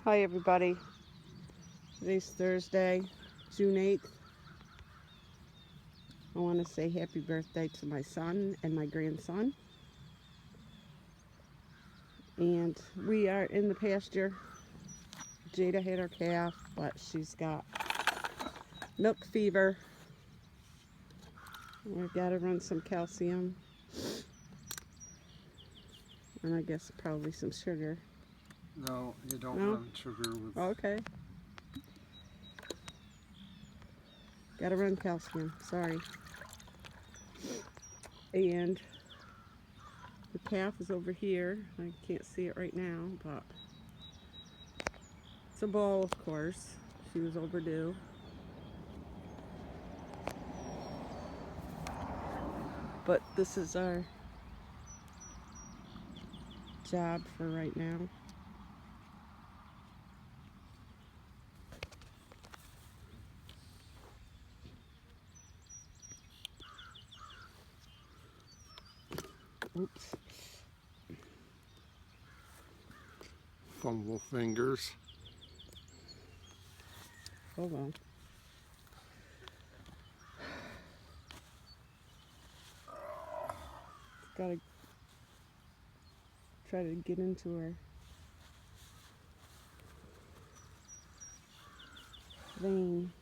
Hi everybody. Today's Thursday, June 8th. I want to say happy birthday to my son and my grandson. And we are in the pasture. Jada had her calf, but she's got milk fever. We've got to run some calcium. And I guess probably some sugar. No, you don't No? run sugar with. Okay. Got to run calcium. Sorry. And the calf is over here. I can't see it right now, but it's a bull, of course. She was overdue. But this is our job for right now. Oops. Fungal fingers. Hold on. Gotta try to get into her vein.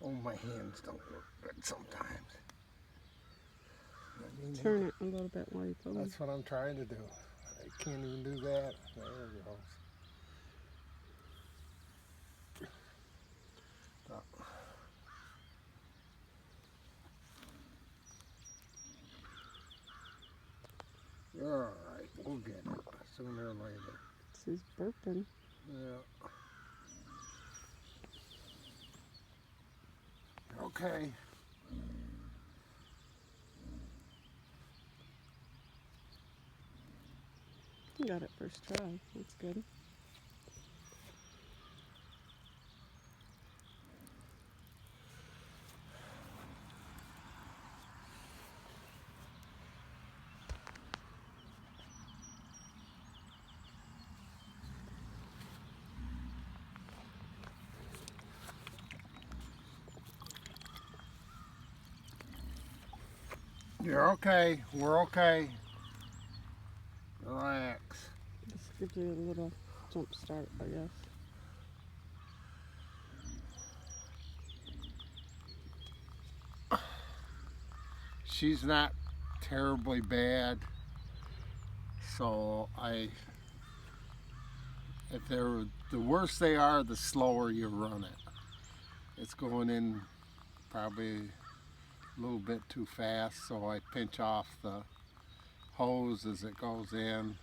Oh, my hands don't work good sometimes. Turn it a little bit while you pull. That's what I'm trying to do. I can't even do that. There it goes. You're alright. We'll get it sooner or later. She's burping. Yeah. Okay. You got it first try. That's good. You're okay. We're okay. Relax. This gives you a little jump start, I guess. She's not terribly bad, so if they're the worse they are, the slower you run it. It's going in probably a little bit too fast, so I pinch off the hose as it goes in.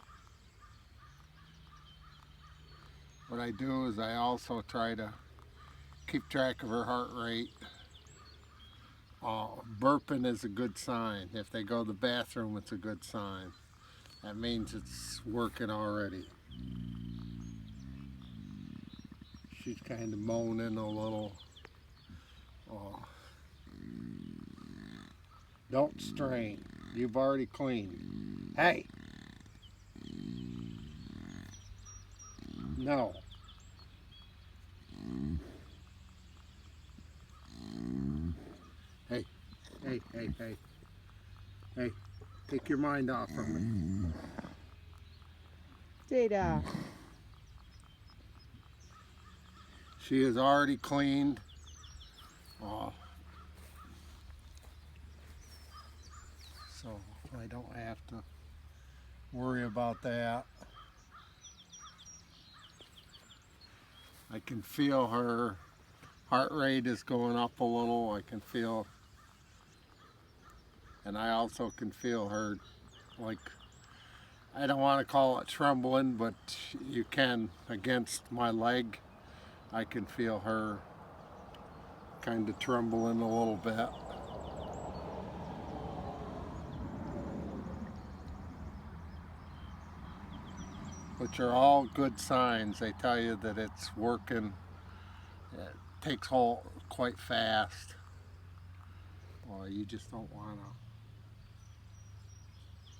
What I do is I also try to keep track of her heart rate. Burping is a good sign. If they go to the bathroom, it's a good sign. That means it's working already. She's kind of moaning a little. Don't strain. You've already cleaned. Hey! No. Hey, hey, hey, hey. Hey, take your mind off of me. Jada. She is already cleaned. So I don't have to worry about that. I can feel her heart rate is going up a little. I can feel, and I also can feel her, like, I don't want to call it trembling, but you can, against my leg. I can feel her kind of trembling a little bit. which are all good signs. They tell you that it's working. It takes hold quite fast. Well, you just don't want to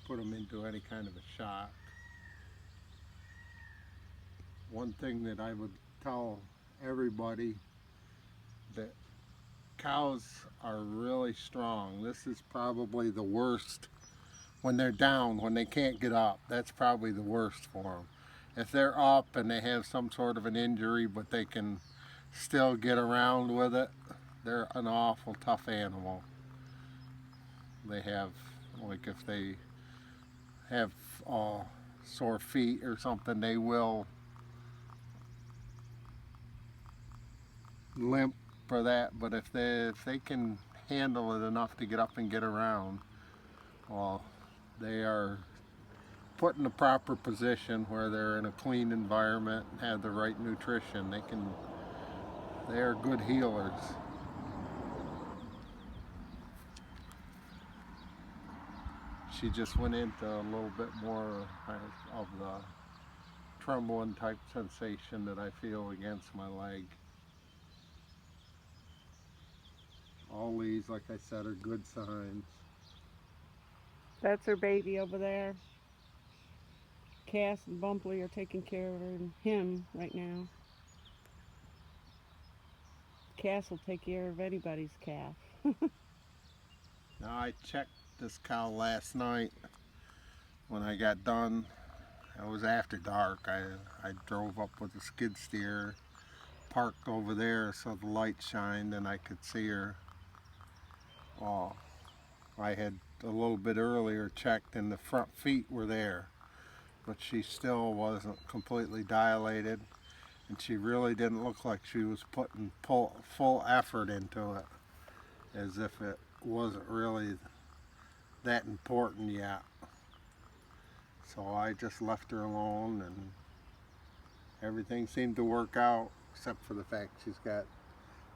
put them into any kind of a shock. One thing that I would tell everybody, that cows are really strong. This is probably the worst when they're down, when they can't get up. That's probably the worst for them. If they're up and they have some sort of an injury but they can still get around with it, they're an awful tough animal. They have, like if they have sore feet or something, they will limp for that. But if they can handle it enough to get up and get around, well, they are put in the proper position where they're in a clean environment and have the right nutrition. They are good healers. She just went into a little bit more of the trembling type sensation that I feel against my leg. All these, like I said, are good signs. That's her baby over there. Cass and Bumpley are taking care of him right now. Cass will take care of anybody's calf. Now I checked this cow last night when I got done. It was after dark. I drove up with a skid steer, parked over there so the light shined and I could see her. Oh, I had a little bit earlier checked and the front feet were there, but she still wasn't completely dilated, and she really didn't look like she was putting full effort into it, as if it wasn't really that important yet. So I just left her alone, and everything seemed to work out except for the fact she's got,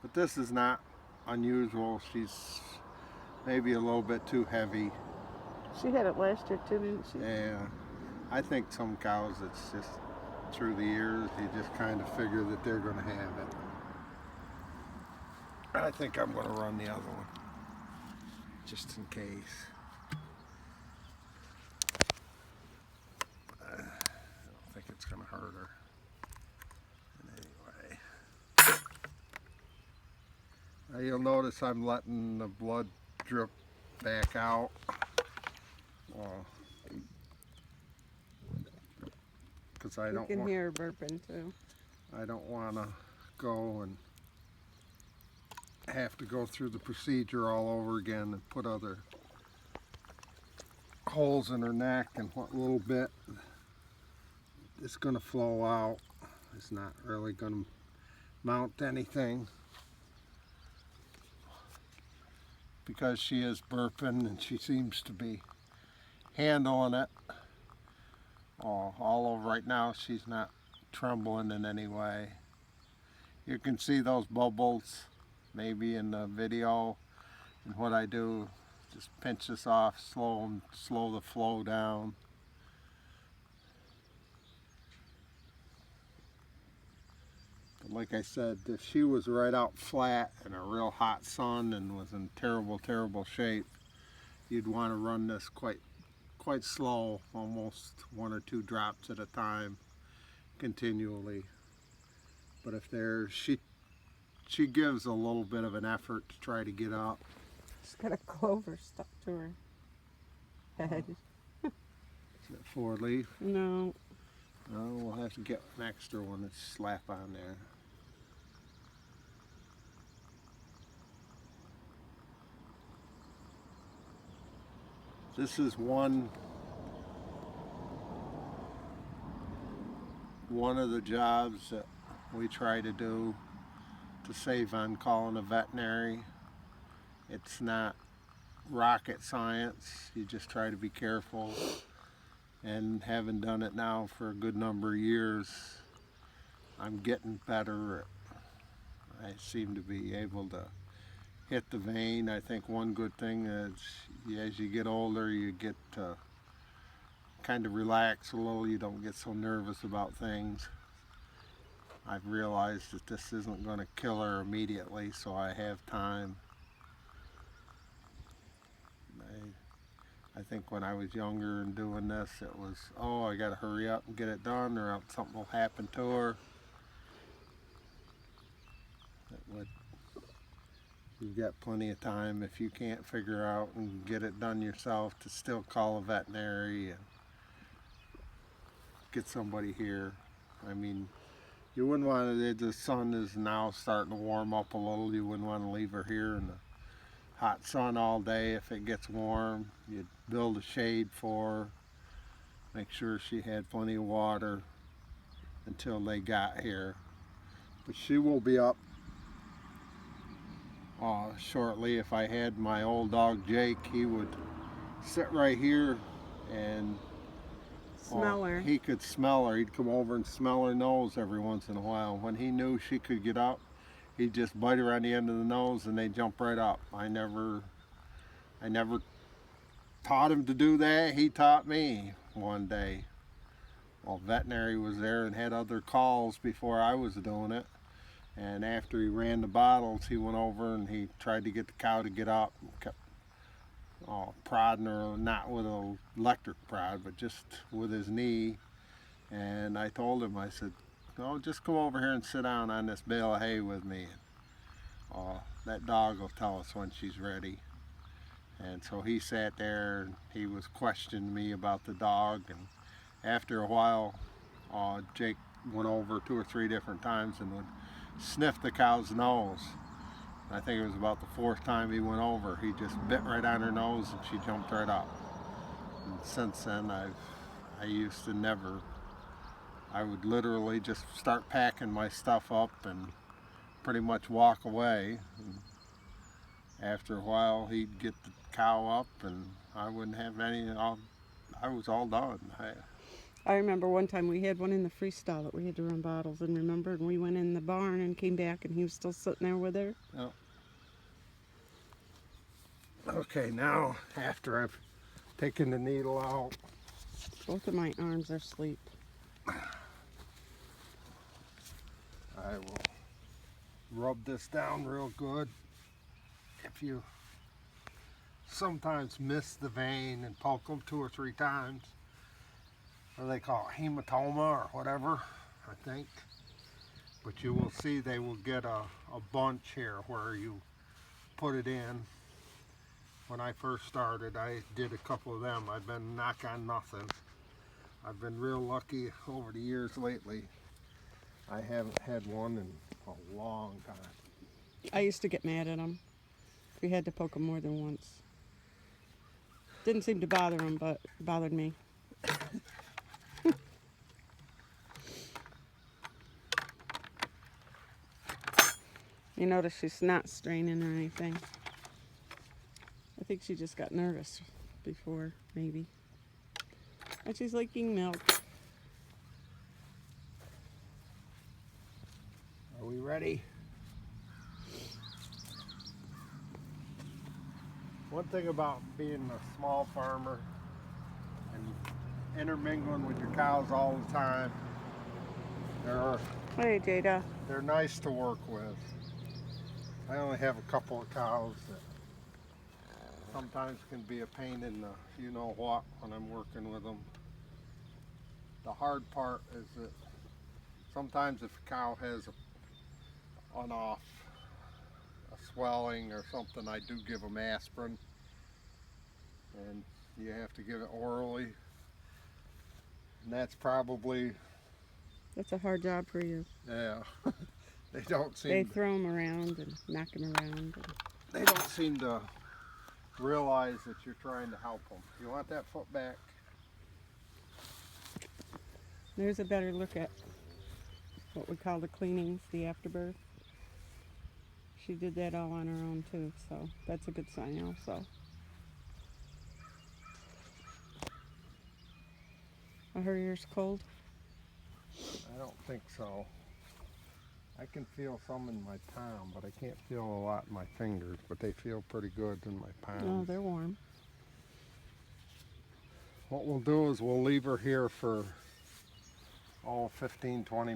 but this is not unusual. She's maybe a little bit too heavy. She had it last year too, didn't she? Yeah, I think some cows, it's just through the years, you just kind of figure that they're going to have it. I think I'm going to run the other one, just in case. I don't think it's going to hurt her in any way. Now you'll notice I'm letting the blood drip back out. Because I You don't can want, hear her burping too. I don't want to go and have to go through the procedure all over again and put other holes in her neck, and what little bit is going to flow out is not really going to mount to anything, because she is burping and she seems to be handling it. Although right now she's not trembling in any way. You can see those bubbles maybe in the video, and what I do, just pinch this off, slow the flow down. But like I said, if she was right out flat in a real hot sun and was in terrible shape, you'd want to run this quite slow, almost 1 or 2 drops at a time, continually. But if she gives a little bit of an effort to try to get up. She's got a clover stuck to her head. Is it 4-leaf? No. No, we'll have to get an extra one to slap on there. This is one of the jobs that we try to do to save on calling a veterinary. It's not rocket science. You just try to be careful. And having done it now for a good number of years, I'm getting better. I seem to be able to hit the vein. I think one good thing is, as you get older, you get to kind of relax a little. You don't get so nervous about things. I've realized that this isn't going to kill her immediately, so I have time. I think when I was younger and doing this, it was, oh, I got to hurry up and get it done or else something will happen to her. You've got plenty of time if you can't figure out and get it done yourself to still call a veterinary and get somebody here. I mean, you wouldn't want to, the sun is now starting to warm up a little, you wouldn't want to leave her here in the hot sun all day. If it gets warm, you'd build a shade for her, make sure she had plenty of water until they got here. But she will be up shortly. If I had my old dog Jake, he would sit right here and Smell her. he could smell her. He'd come over and smell her nose every once in a while. When he knew she could get up, he'd just bite her on the end of the nose and they'd jump right up. I never taught him to do that. He taught me one day. Well, veterinary was there and had other calls before I was doing it. And after he ran the bottles, he went over and he tried to get the cow to get up and kept prodding her, not with an electric prod, but just with his knee. And I told him, I said, no, just come over here and sit down on this bale of hay with me. That dog will tell us when she's ready. And so he sat there and he was questioning me about the dog. And after a while, Jake went over 2 or 3 different times and would sniff the cow's nose. I think it was about the 4th time he went over. He just bit right on her nose and she jumped right up. And since then, I used to never. I would literally just start packing my stuff up and pretty much walk away. And after a while, he'd get the cow up and I wouldn't have any. I was all done. I remember one time we had one in the freestyle that we had to run bottles, and remembered we went in the barn and came back and he was still sitting there with her. Yep. Okay, now after I've taken the needle out, Both of my arms are asleep. I will rub this down real good. If you sometimes miss the vein and poke them 2 or 3 times, or they call it hematoma or whatever, I think. But you will see they will get a bunch here where you put it in. When I first started, I did a couple of them. I've been knock on nothing. I've been real lucky over the years lately. I haven't had one in a long time. I used to get mad at them. We had to poke them more than once. Didn't seem to bother them, but it bothered me. You notice she's not straining or anything. I think she just got nervous before, maybe. And she's liking milk. Are we ready? One thing about being a small farmer and intermingling with your cows all the time, Hey, Jayda. they're nice to work with. I only have a couple of cows that sometimes can be a pain in the you-know-what when I'm working with them. The hard part is that sometimes if a cow has a swelling or something, I do give them aspirin, and you have to give it orally, and that's a hard job for you. yeah. They don't seem They throw them around and knock them around. they don't seem to realize that you're trying to help them. You want that foot back? There's a better look at what we call the cleanings, the afterbirth. She did that all on her own too, so that's a good sign also. Are her ears cold? I don't think so. I can feel some in my palm, but I can't feel a lot in my fingers, but they feel pretty good in my palm. Oh, they're warm. what we'll do is we'll leave her here for 15, 20